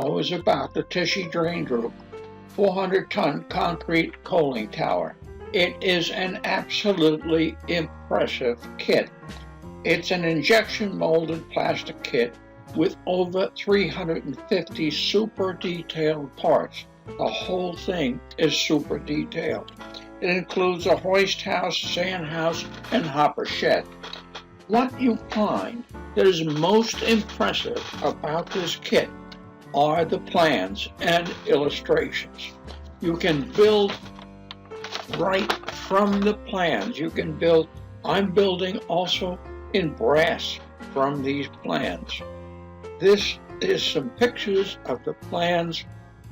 Is about the Tichy Drain Group 400-ton concrete coaling tower. It is an absolutely impressive kit. It's an injection molded plastic kit with over 350 super detailed parts. The whole thing is super detailed. It includes a hoist house, sand house, and hopper shed. What you find that is most impressive about this kit are the plans and illustrations. You can build right from the plans. You can build, I'm building also in brass from these plans. This is some pictures of the plans.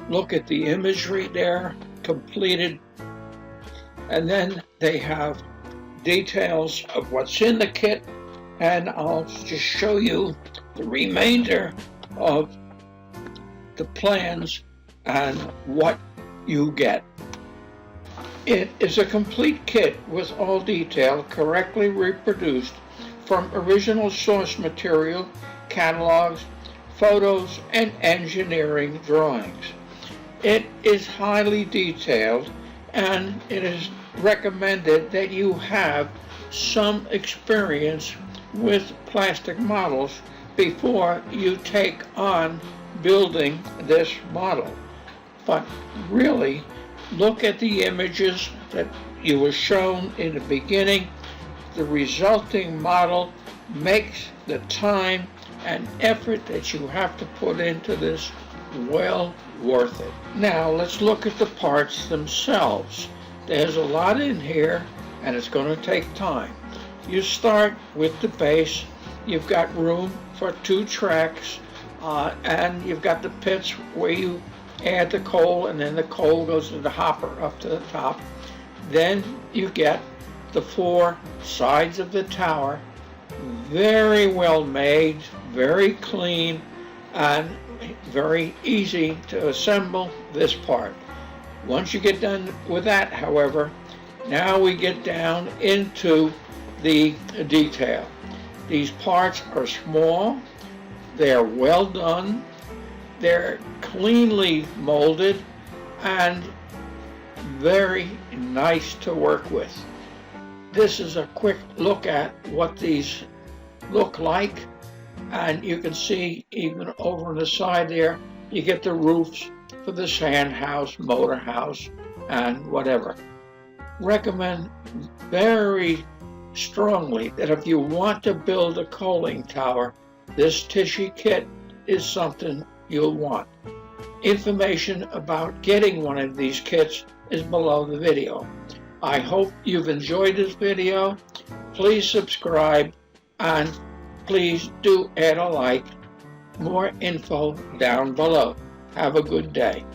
Look at the imagery there, completed. And then they have details of what's in the kit, and I'll just show you the remainder of the plans and what you get. It is a complete kit with all detail correctly reproduced from original source material, catalogs, photos, and engineering drawings. It is highly detailed, and it is recommended that you have some experience with plastic models before you take on building this model. But really, look at the images that you were shown in the beginning. The resulting model makes the time and effort that you have to put into this well worth it. Now let's look at the parts themselves. There's a lot in here, and it's going to take time. You start with the base. You've got room for 2 tracks, and you've got the pits where you add the coal, and then the coal goes to the hopper up to the top. Then you get the 4 sides of the tower, very well made, very clean, and very easy to assemble this part. Once you get done with that, however, now we get down into the detail. These parts are small, they're well done, they're cleanly molded, and very nice to work with. This is a quick look at what these look like, and you can see even over on the side there, you get the roofs for the sand house, motor house, and whatever. Recommend very strongly that if you want to build a coaling tower, this Tichy kit is something you'll want. Information about getting one of these kits is below the video. I hope you've enjoyed this video. Please subscribe, and please do add a like. More info down below. Have a good day.